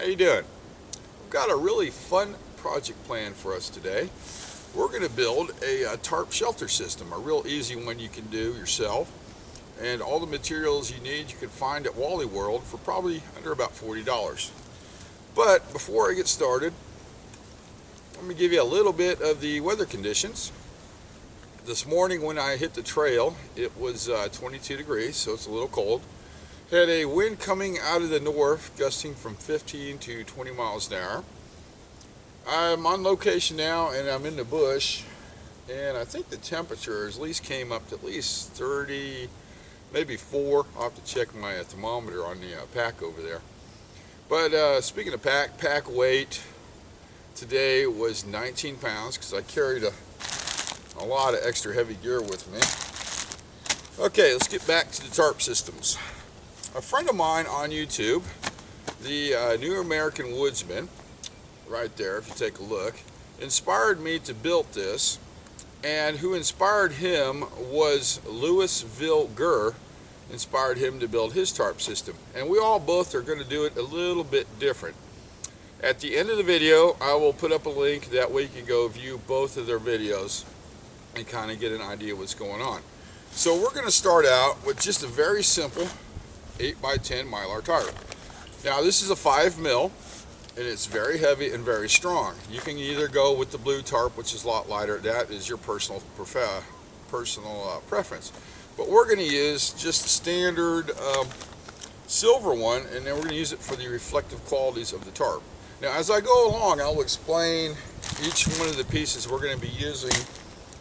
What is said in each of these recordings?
you doing? We've got a really fun project planned for us today. We're going to build a tarp shelter system, a real easy one you can do yourself. And all the materials you need you can find at Wally World for probably under about $40. But before I get started, let me give you a little bit of the weather conditions. This morning when I hit the trail, it was 22 degrees, so it's a little cold. Had a wind coming out of the north, gusting from 15 to 20 miles an hour. I'm on location now and I'm in the bush, and I think the temperature at least came up to at least 30, maybe 4. I'll have to check my thermometer on the pack over there. But speaking of pack weight today was 19 pounds because I carried a lot of extra heavy gear with me. Okay, let's get back to the tarp systems. A friend of mine on YouTube, the New American Woodsman, right there if you take a look, inspired me to build this, and who inspired him was Louisville Gurr, inspired him to build his tarp system. And we all both are going to do it a little bit different. At the end of the video, I will put up a link, that way you can go view both of their videos and kind of get an idea what's going on. So we're going to start out with just a very simple 8x10 Mylar tarp. Now this is a 5 mil and it's very heavy and very strong. You can either go with the blue tarp, which is a lot lighter. That is your personal preference. But we're going to use just a standard silver one, and then we're going to use it for the reflective qualities of the tarp. Now as I go along, I'll explain each one of the pieces we're going to be using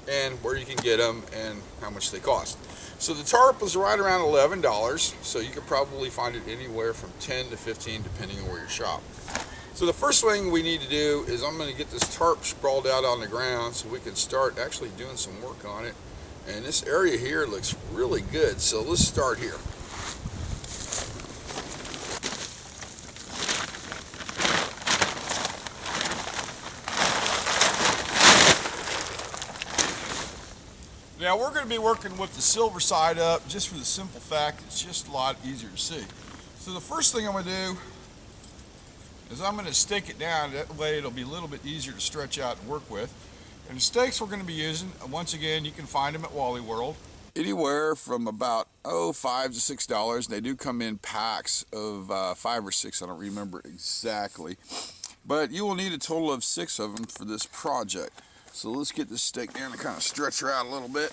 and where you can get them and how much they cost. So the tarp was right around $11, so you could probably find it anywhere from 10 to 15 depending on where you shop. So the first thing we need to do is I'm going to get this tarp sprawled out on the ground so we can start actually doing some work on it. And this area here looks really good, so let's start here. Now we're going to be working with the silver side up just for the simple fact it's just a lot easier to see. So the first thing I'm going to do is I'm going to stake it down. That way it'll be a little bit easier to stretch out and work with. And the stakes we're going to be using, once again, you can find them at Wally World. Anywhere from about $5 to $6. They do come in packs of 5 or 6. I don't remember exactly. But you will need a total of 6 of them for this project. So let's get this stake down and kind of stretch her out a little bit.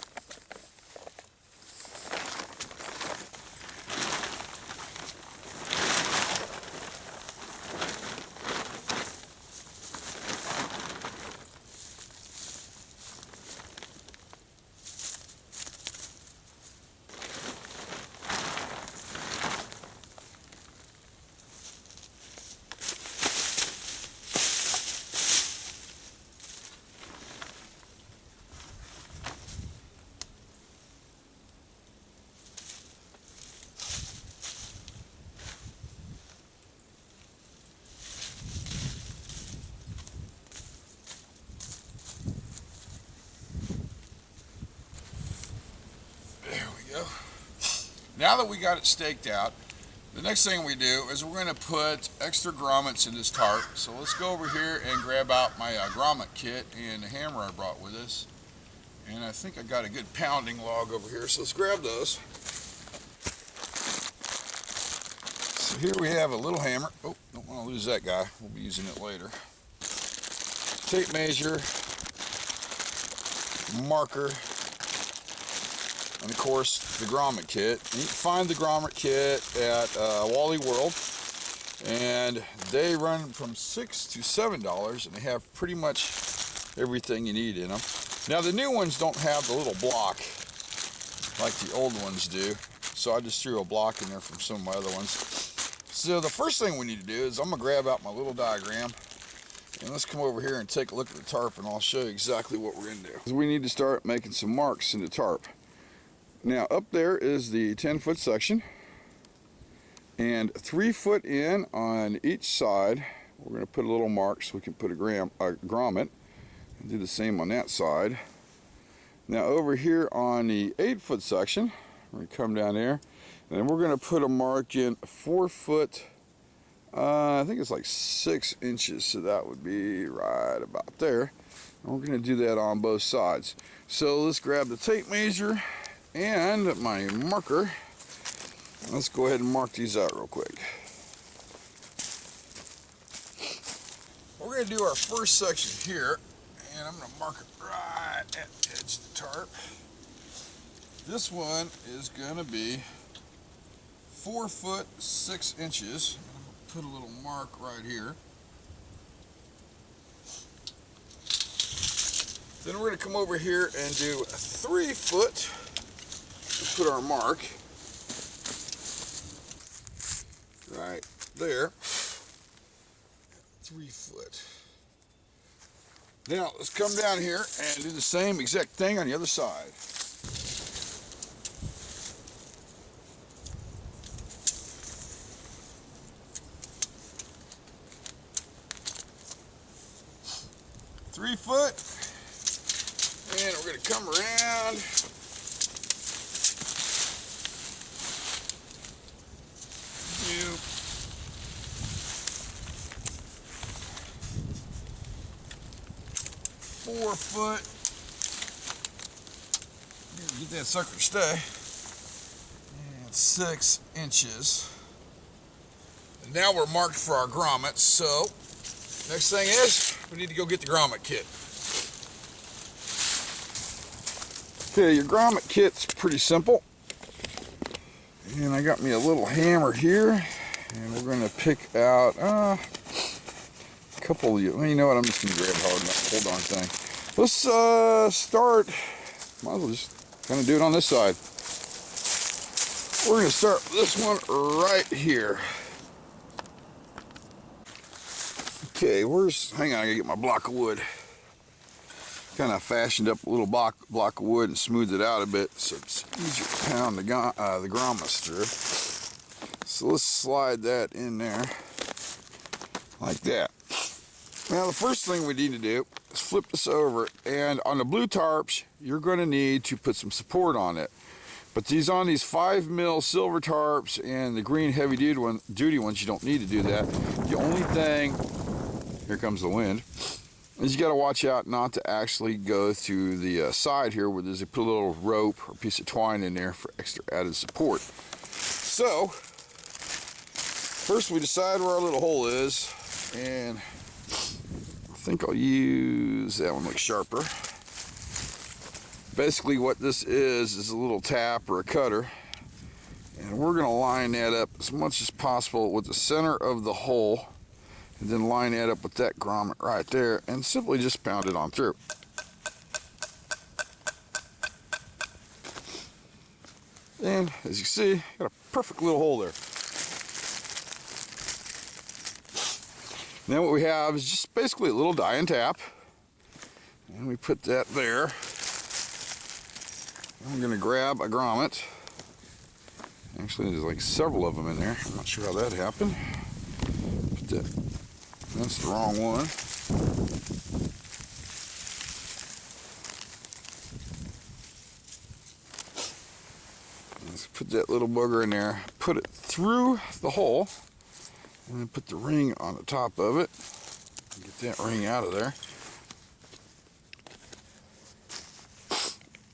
Now that we got it staked out, the next thing we do is we're going to put extra grommets in this tarp. So let's go over here and grab out my grommet kit and the hammer I brought with us. And I think I got a good pounding log over here, so let's grab those. So here we have a little hammer. Oh, don't want to lose that guy. We'll be using it later. Tape measure, marker, and of course the grommet kit. You can find the grommet kit at Wally World, and they run from $6 to $7, and they have pretty much everything you need in them. Now the new ones don't have the little block like the old ones do, so I just threw a block in there from some of my other ones. So the first thing we need to do is I'm going to grab out my little diagram, and let's come over here and take a look at the tarp, and I'll show you exactly what we're going to do. We need to start making some marks in the tarp. Now up there is the 10-foot section, and 3 foot in on each side we're going to put a little mark so we can put a grommet, and do the same on that side. Now over here on the 8-foot section, we're going to come down there, and then we're going to put a mark in 4 foot I think it's like 6 inches, so that would be right about there. And we're going to do that on both sides. So let's grab the tape measure and my marker. Let's go ahead and mark these out real quick. We're going to do our first section here, and I'm going to mark it right at the edge of the tarp. This one is going to be 4 foot 6 inches. I'm going to put a little mark right here. Then we're going to come over here and do 3 foot. We'll put our mark right there. 3 foot. Now let's come down here and do the same exact thing on the other side. Three foot, and we're going to come around. Do 4 foot. Get that sucker to stay. And 6 inches. And now we're marked for our grommets. So next thing is we need to go get the grommet kit. Okay, your grommet kit's pretty simple. And I got me a little hammer here, and we're going to pick out a couple of you. Well, you know what? I'm just going to grab the whole darn thing. Let's start. Might as well just kind of do it on this side. We're going to start with this one right here. Okay, hang on, I gotta get my block of wood. Kind of fashioned up a little block of wood and smoothed it out a bit so it's easier to pound the grommets through. So let's slide that in there like that. Now the first thing we need to do is flip this over, and on the blue tarps you're going to need to put some support on it. But these 5mm silver tarps and the green heavy duty ones, you don't need to do that. The only thing, here comes the wind, is you got to watch out not to actually go through the side here where there's put a little rope or piece of twine in there for extra added support. So first we decide where our little hole is, and I think I'll use that one, looks sharper. Basically what this is a little tap or a cutter, and we're going to line that up as much as possible with the center of the hole, and then line that up with that grommet right there, and simply just pound it on through. And as you see, got a perfect little hole there. Then what we have is just basically a little die and tap, and we put that there. I'm going to grab a grommet. Actually, there's like several of them in there. I'm not sure how that happened. But that's the wrong one. Let's put that little bugger in there. Put it through the hole. And then put the ring on the top of it. Get that ring out of there.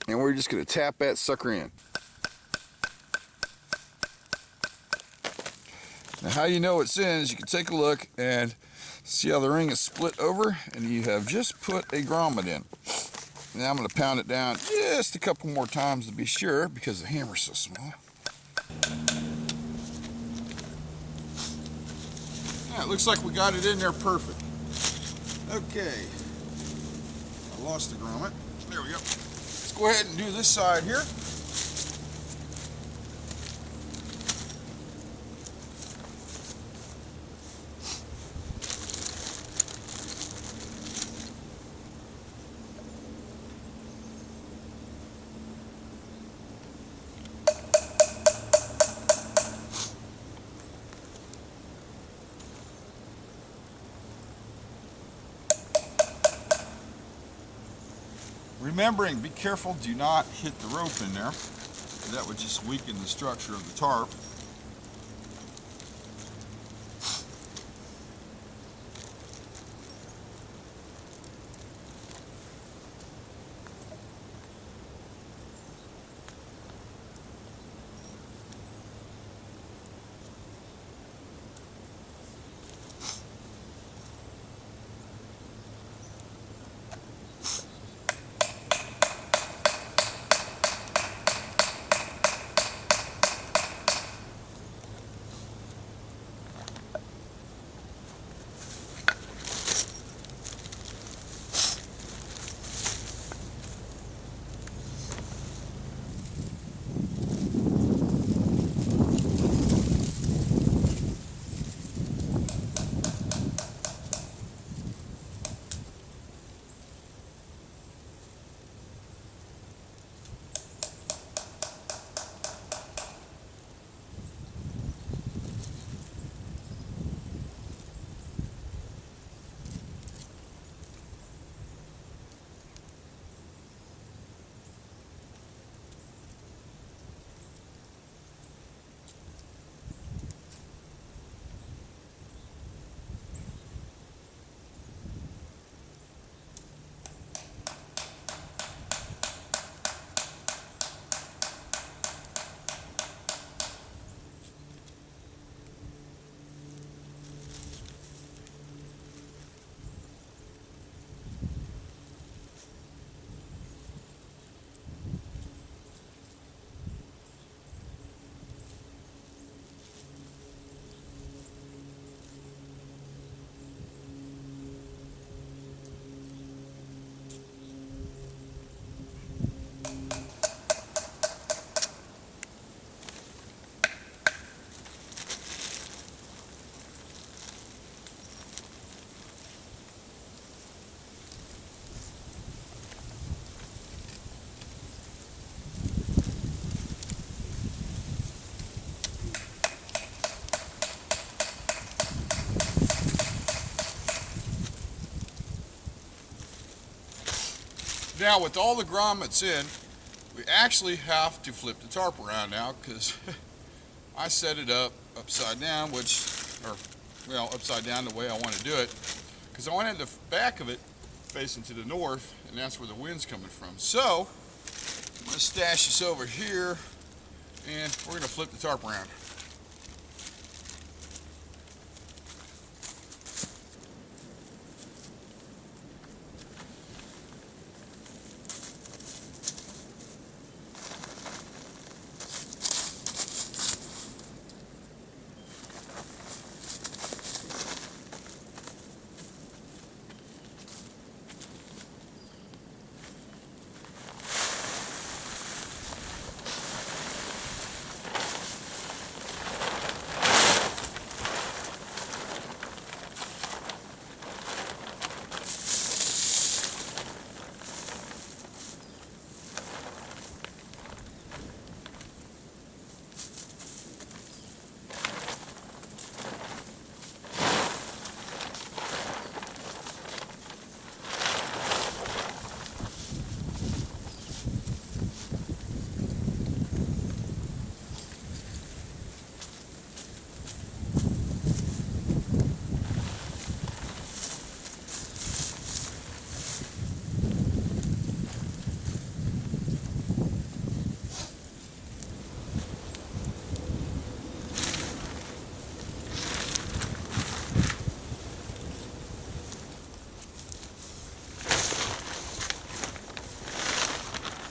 And we're just going to tap that sucker in. Now how you know it's in is you can take a look and see how the ring is split over, and you have just put a grommet in. Now I'm going to pound it down just a couple more times to be sure, because the hammer's so small. Yeah, it looks like we got it in there perfect. Okay. I lost the grommet. There we go. Let's go ahead and do this side here. Remembering, be careful, do not hit the rope in there. That would just weaken the structure of the tarp. Now with all the grommets in, we actually have to flip the tarp around now, because I set it up upside down, upside down the way I want to do it, because I wanted the back of it facing to the north, and that's where the wind's coming from. So I'm going to stash this over here, and we're going to flip the tarp around.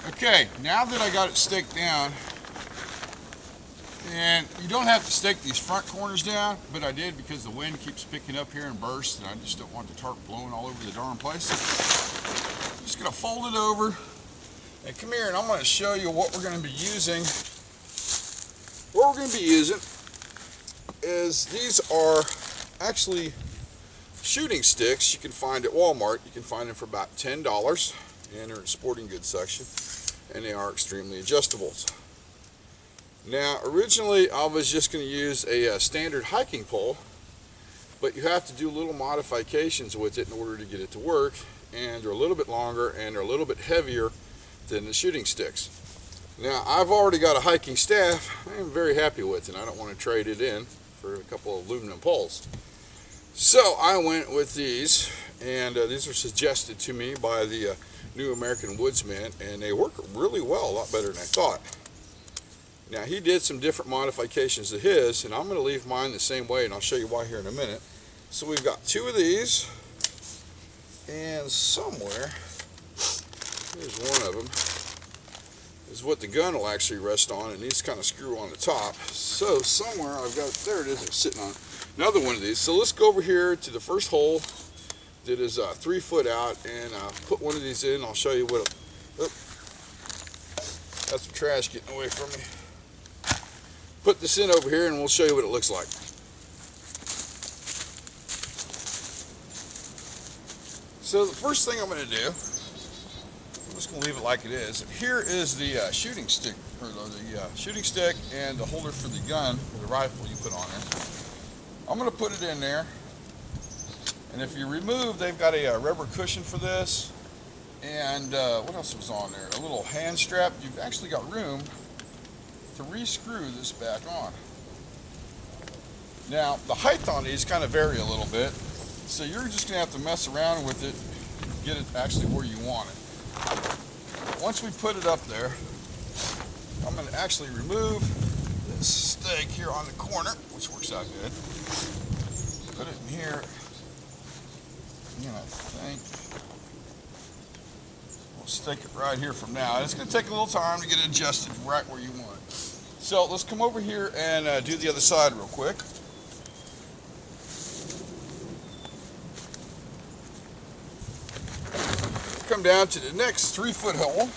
Okay, now that I got it staked down, and you don't have to stake these front corners down, but I did because the wind keeps picking up here and bursts, and I just don't want the tarp blowing all over the darn place. I'm just going to fold it over, and come here, and I'm going to show you what we're going to be using. What we're going to be using is, these are actually shooting sticks you can find at Walmart. You can find them for about $10, and they're in the sporting goods section, and they are extremely adjustable. Now, originally I was just going to use a standard hiking pole, but you have to do little modifications with it in order to get it to work, and they're a little bit longer and they're a little bit heavier than the shooting sticks. Now, I've already got a hiking staff I am very happy with, and I don't want to trade it in for a couple of aluminum poles. So I went with these, and these were suggested to me by the New American Woodsman, and they work really well, a lot better than I thought. Now, he did some different modifications to his, and I'm going to leave mine the same way, and I'll show you why here in a minute. So we've got two of these, and somewhere, here's one of them, is what the gun will actually rest on, and these kind of screw on the top. So somewhere I've got, there it is, it's sitting on another one of these. So let's go over here to the first hole that is 3 foot out, and put one of these in. I'll show you what that's some trash getting away from me. Put this in over here, and we'll show you what it looks like. So the first thing I'm going to do, I'm just going to leave it like it is. Here is the shooting stick, or the shooting stick and the holder for the gun, or the rifle you put on there. I'm going to put it in there. And if you remove, they've got a rubber cushion for this, and what else was on there? A little hand strap. You've actually got room to re-screw this back on. Now, the height on these kind of vary a little bit, so you're just going to have to mess around with it and get it actually where you want it. Once we put it up there, I'm going to actually remove this stake here on the corner, which works out good. Put it in here. And I think we'll stick it right here from now. And it's going to take a little time to get it adjusted right where you want it. So let's come over here and do the other side real quick. Come down to the next 3 foot hole.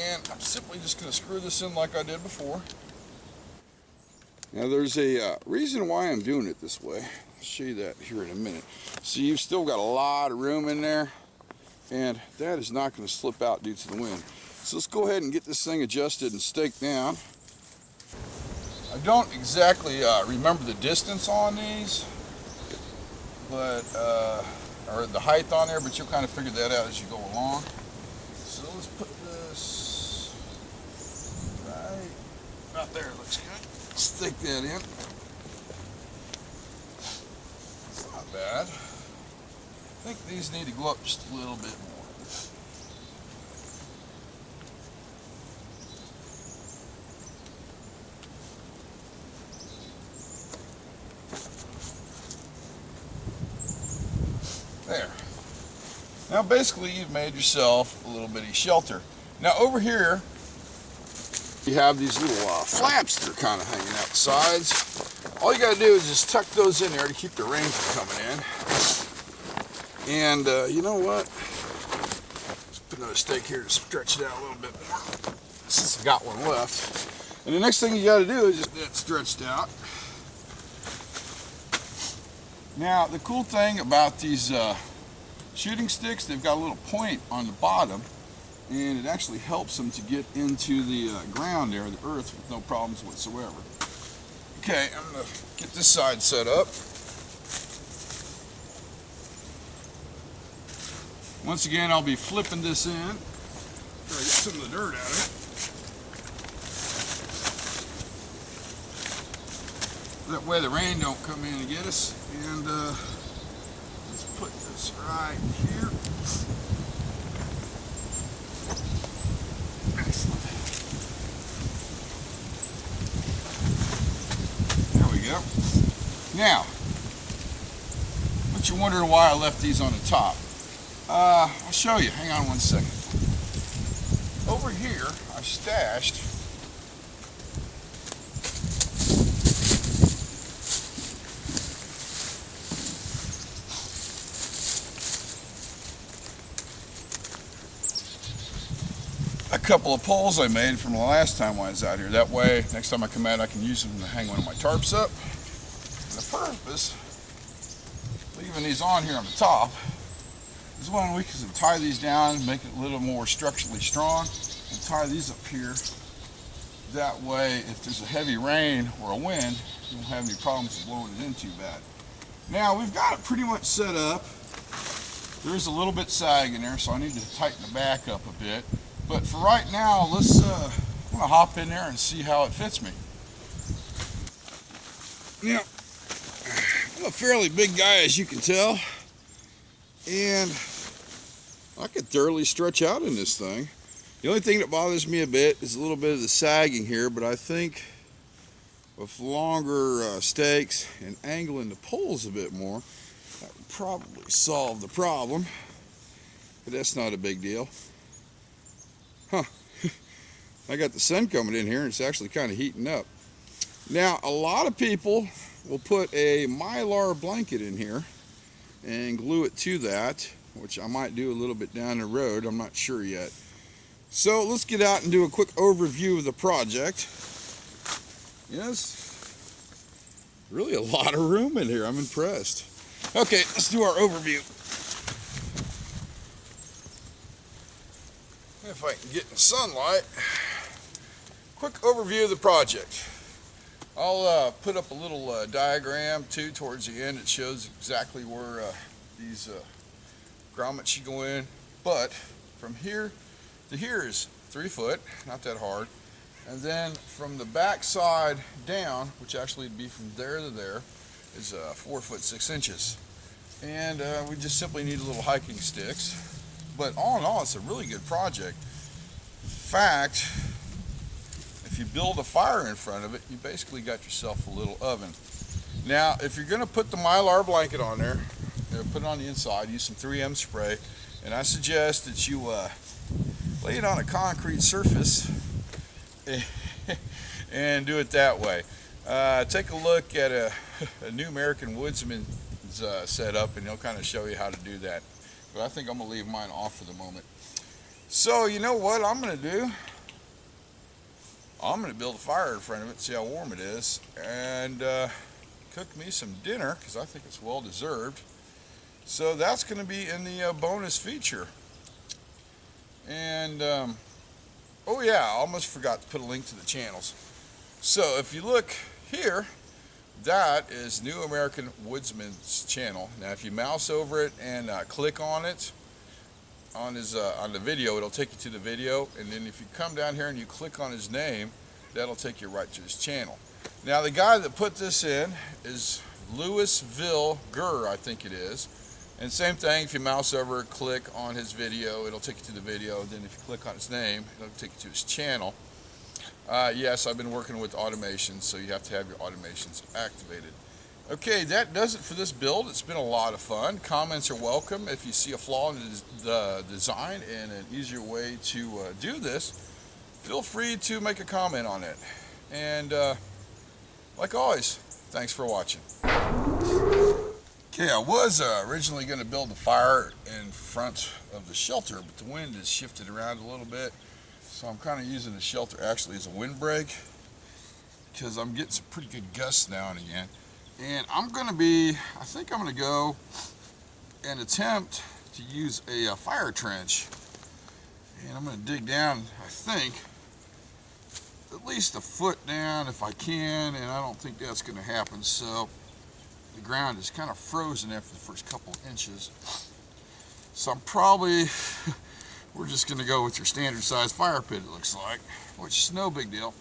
And I'm simply just going to screw this in like I did before. Now there's a reason why I'm doing it this way. I'll show you that here in a minute. So you've still got a lot of room in there, and that is not going to slip out due to the wind. So let's go ahead and get this thing adjusted and staked down. I don't exactly remember the distance on these, but or the height on there, but you'll kind of figure that out as you go along. So let's put this right about there. Looks good. Stick that in. It's not bad. I think these need to go up just a little bit more. There. Now basically you've made yourself a little bitty shelter. Now over here you have these little flaps that are kind of hanging out the sides. All you got to do is just tuck those in there to keep the rain from coming in. And you know what? Let's put another stake here to stretch it out a little bit more, since I've got one left. And the next thing you got to do is just get it stretched out. Now the cool thing about these shooting sticks, they've got a little point on the bottom, and it actually helps them to get into the ground there, the earth, with no problems whatsoever. Okay, I'm going to get this side set up. Once again, I'll be flipping this in, try to get some of the dirt out of it. That way the rain don't come in and get us. And let's put this right here. Excellent. There we go. Now, but you're wondering why I left these on the top. I'll show you. Hang on one second. Over here, I stashed a couple of poles I made from the last time I was out here. That way, next time I come out, I can use them to hang one of my tarps up. And the purpose, leaving these on here on the top, is one we can tie these down, make it a little more structurally strong, and tie these up here. That way, if there's a heavy rain or a wind, you won't have any problems with blowing it in too bad. Now, we've got it pretty much set up. There's a little bit sag in there, so I need to tighten the back up a bit. But for right now, I'm gonna hop in there and see how it fits me. Now, I'm a fairly big guy, as you can tell, and I could thoroughly stretch out in this thing. The only thing that bothers me a bit is a little bit of the sagging here, but I think with longer stakes and angling the poles a bit more, that would probably solve the problem. But that's not a big deal. Huh. I got the sun coming in here and it's actually kind of heating up. Now, a lot of people will put a mylar blanket in here and glue it to that, which I might do a little bit down the road. I'm not sure yet. So let's get out and do a quick overview of the project. Yes, really a lot of room in here. I'm impressed. Okay, let's do our overview. If I can get in sunlight. Quick overview of the project. I'll put up a little diagram too towards the end. It shows exactly where these grommets should go in. But from here to here is 3 foot, not that hard. And then from the back side down, which actually would be from there to there, is 4 foot 6 inches. And we just simply need a little hiking sticks. But all in all, it's a really good project. In fact, if you build a fire in front of it, you basically got yourself a little oven. Now, if you're going to put the mylar blanket on there, put it on the inside, use some 3M spray, and I suggest that you lay it on a concrete surface and do it that way. Take a look at a New American Woodsman's setup, and they'll kind of show you how to do that. But I think I'm going to leave mine off for the moment. So, you know what I'm going to do? I'm going to build a fire in front of it, see how warm it is, and cook me some dinner, because I think it's well deserved. So that's going to be in the bonus feature. And, oh yeah, I almost forgot to put a link to the channels. So if you look here, That is New American Woodsman's channel. Now, if you mouse over it and click on it, on the video, it'll take you to the video, and then if you come down here and you click on his name, that'll take you right to his channel. Now, the guy that put this in is Louisville Gurr, I think it is. And same thing, if you mouse over, click on his video, it'll take you to the video. Then if you click on his name, it'll take you to his channel. Yes, I've been working with automations, so you have to have your automations activated. Okay, that does it for this build. It's been a lot of fun. Comments are welcome. If you see a flaw in the design and an easier way to do this, feel free to make a comment on it. And like always, thanks for watching. Okay, I was originally going to build the fire in front of the shelter, but the wind has shifted around a little bit. So I'm kind of using the shelter actually as a windbreak, because I'm getting some pretty good gusts now and again. And I think I'm going to go and attempt to use a fire trench. And I'm going to dig down, I think, at least a foot down if I can, and I don't think that's going to happen. So the ground is kind of frozen after the first couple inches. So I'm probably, we're just going to go with your standard size fire pit, it looks like, which is no big deal.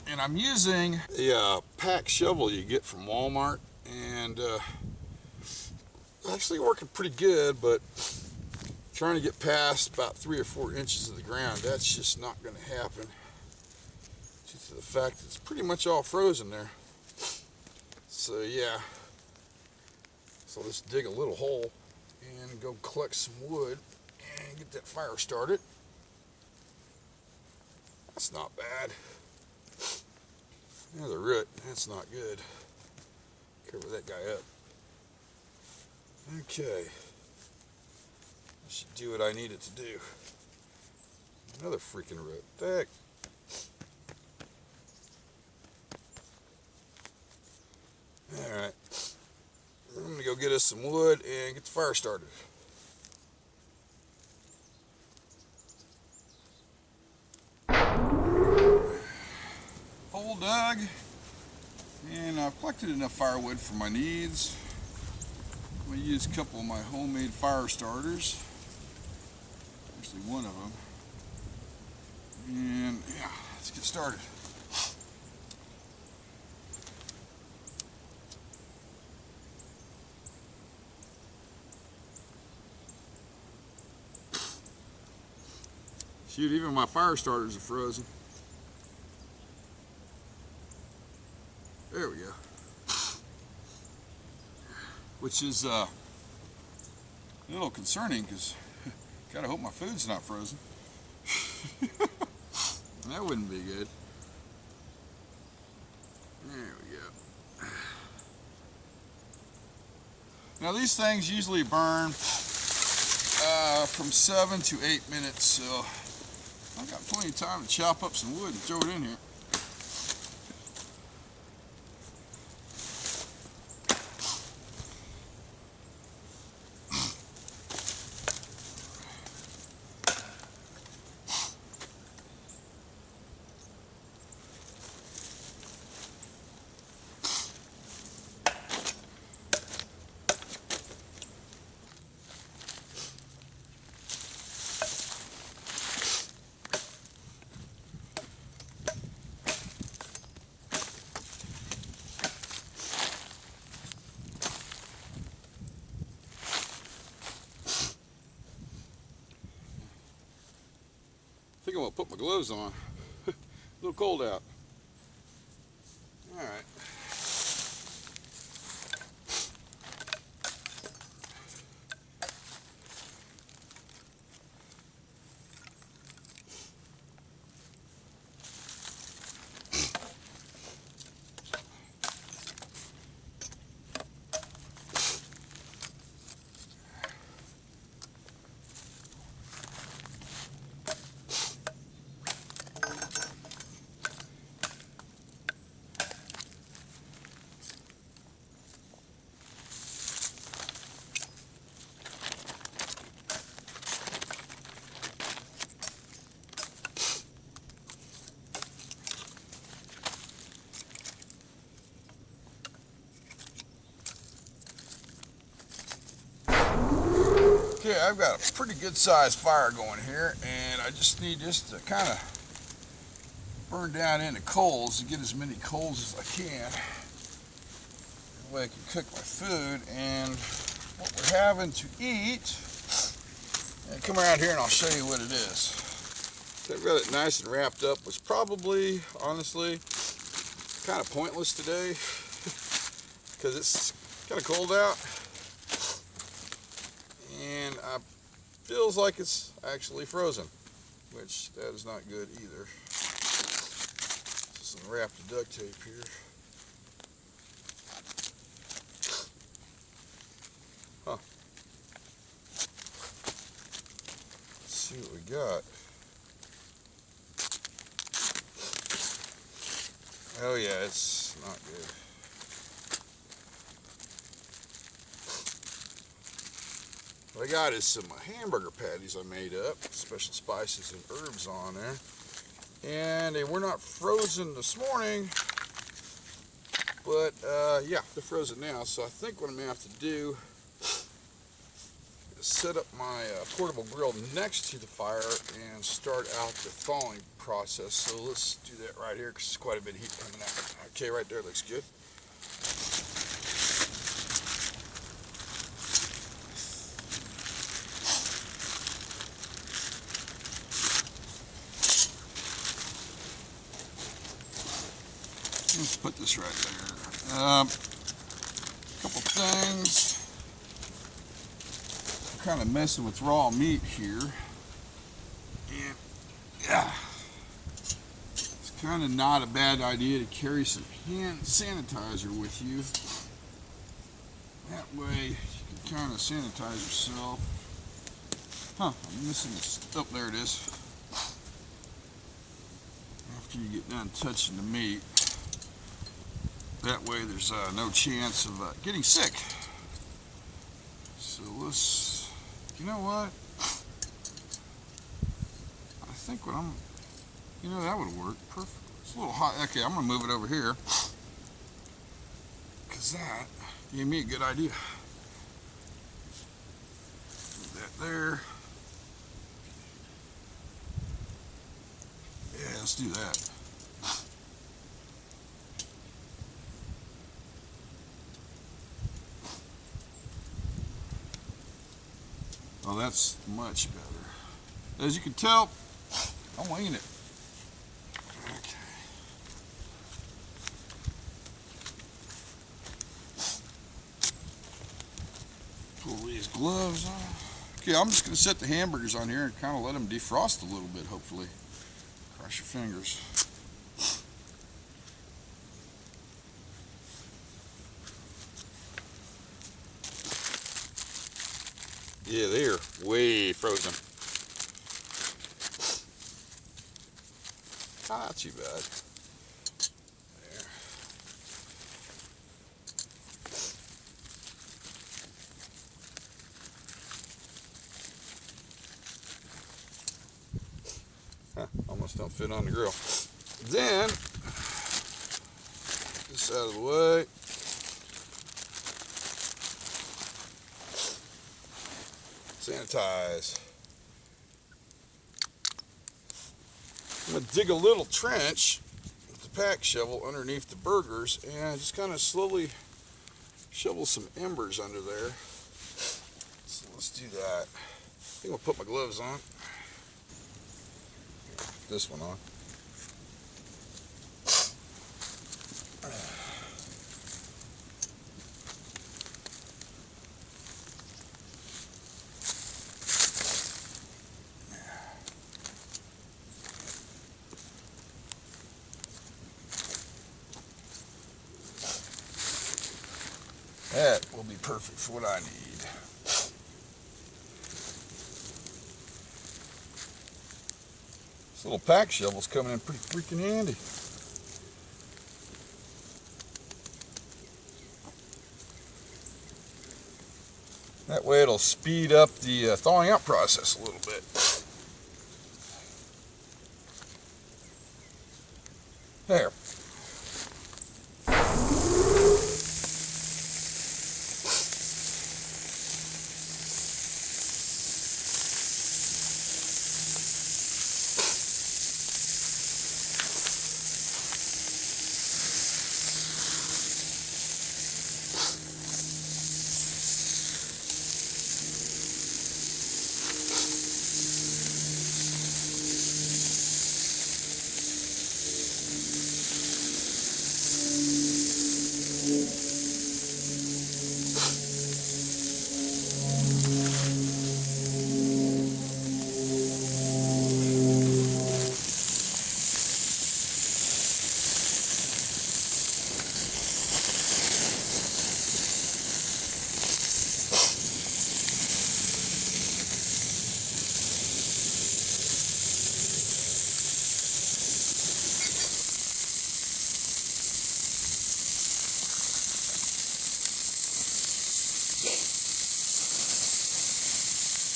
And I'm using a pack shovel you get from Walmart, and actually working pretty good, but trying to get past about 3 or 4 inches of the ground, that's just not going to happen due to the fact that it's pretty much all frozen there. So yeah, so let's dig a little hole and go collect some wood and get that fire started. That's not bad. Another root, that's not good. Cover that guy up. Okay. I should do what I need it to do. Another freaking root. Heck. Alright. I'm going to go get us some wood and get the fire started. Hole dug, and I've collected enough firewood for my needs. I'm going to use a couple of my homemade fire starters, actually one of them, and yeah, let's get started. Shoot, even my fire starters are frozen. There we go. Which is a little concerning, because gotta hope my food's not frozen. That wouldn't be good. There we go. Now these things usually burn from 7 to 8 minutes, so I've got plenty of time to chop up some wood and throw it in here. I think I'm going to put my gloves on. A little cold out. Alright. Okay, I've got a pretty good sized fire going here, and I just need this to kind of burn down into coals to get as many coals as I can. That way I can cook my food and what we're having to eat. And come around here and I'll show you what it is. Okay, I've got it nice and wrapped up. Was probably, honestly, kind of pointless today because it's kind of cold out. And it feels like it's actually frozen, which that is not good either. Just some wrapped duct tape here. Huh. Let's see what we got. Oh yeah, it's not good. What I got is some hamburger patties I made up, special spices and herbs on there. And they were not frozen this morning, but yeah, they're frozen now. So I think what I'm gonna have to do is set up my portable grill next to the fire and start out the thawing process. So let's do that right here because there's quite a bit of heat coming out. Okay, right there looks good. Let's put this right there. Couple things. I'm kind of messing with raw meat here. And yeah, it's kind of not a bad idea to carry some hand sanitizer with you. That way you can kind of sanitize yourself. Huh, I'm missing this. Oh, there it is. After you get done touching the meat. That way there's no chance of getting sick. So let's, you know what? I think what I'm, that would work perfect. It's a little hot. Okay, I'm gonna move it over here. Cause that gave me a good idea. Move that there. Yeah, let's do that. Oh, that's much better. As you can tell, I'm winging it. Okay. Pull these gloves off. Okay, I'm just going to set the hamburgers on here and kind of let them defrost a little bit, hopefully. Cross your fingers. Yeah, they're way frozen. Not too bad. There. Huh, almost don't fit on the grill. Then, this out of the way. Sanitize. I'm going to dig a little trench with the pack shovel underneath the burgers and just kind of slowly shovel some embers under there. So let's do that. I think I'll put my gloves on. Put this one on. That will be perfect for what I need. This little pack shovel's coming in pretty freaking handy. That way it'll speed up the thawing out process a little bit. There.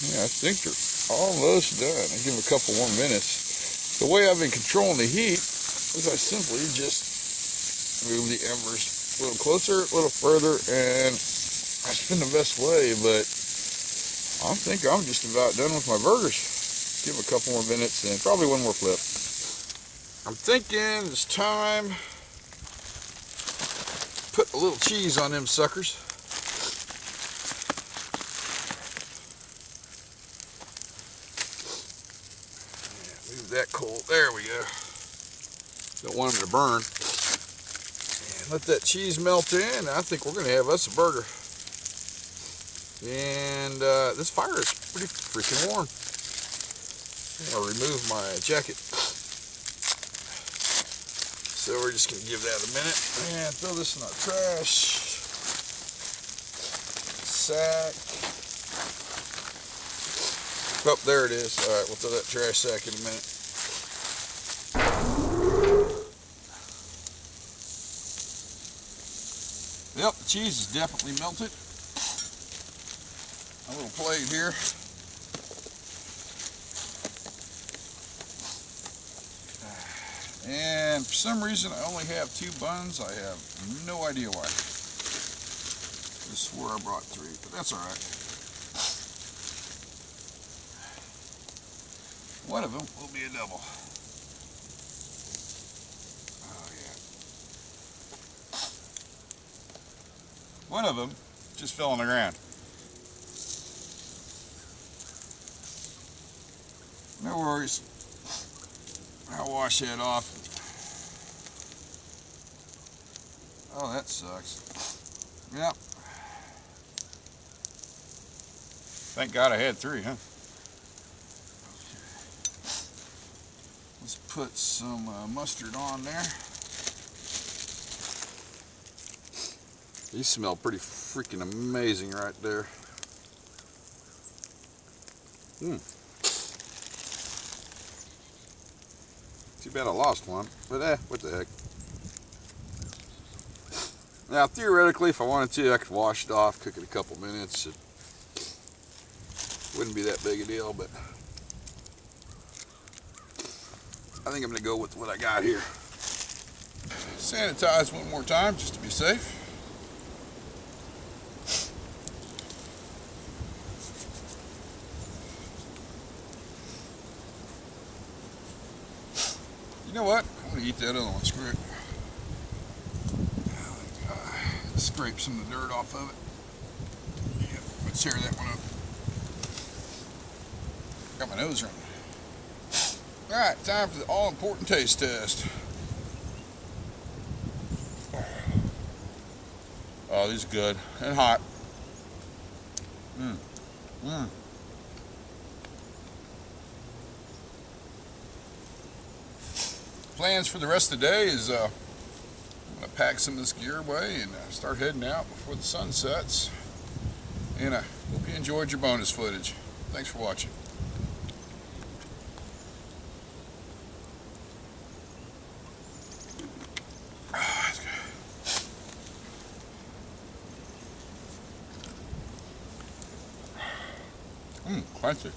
Yeah, I think they're almost done. I give them a couple more minutes. The way I've been controlling the heat is I simply just move the embers a little closer, a little further, and that's been the best way, but I think I'm just about done with my burgers. Give them a couple more minutes and probably one more flip. I'm thinking it's time to put a little cheese on them suckers. Move that cold. There we go. Don't want them to burn. And let that cheese melt in. I think we're going to have us a burger. And this fire is pretty freaking warm. I'll remove my jacket. So we're just going to give that a minute. And throw this in our trash sack. Oh, there it is. All right, we'll throw that trash sack in a minute. Yep, the cheese is definitely melted. A little plate here. And for some reason I only have 2 buns. I have no idea why. I swore I brought 3, but that's alright. One of them will be a double. Oh yeah. One of them just fell on the ground. No worries. I'll wash that off. Oh, that sucks. Yep. Thank God I had 3, huh? Okay. Let's put some mustard on there. These smell pretty freaking amazing right there. Too bad I lost one, but what the heck. Now, theoretically, if I wanted to, I could wash it off, cook it a couple minutes. It wouldn't be that big a deal, but I think I'm going to go with what I got here. Sanitize one more time, just to be safe. You know what? I'm going to eat that other one. Screw it. Scrape some of the dirt off of it. Yeah, let's tear that one up. Got my nose running. Alright, time for the all-important taste test. Oh, these are good and hot. Plans for the rest of the day is I'm going to pack some of this gear away and start heading out before the sun sets. And I hope you enjoyed your bonus footage. Thanks for watching. Crunchy.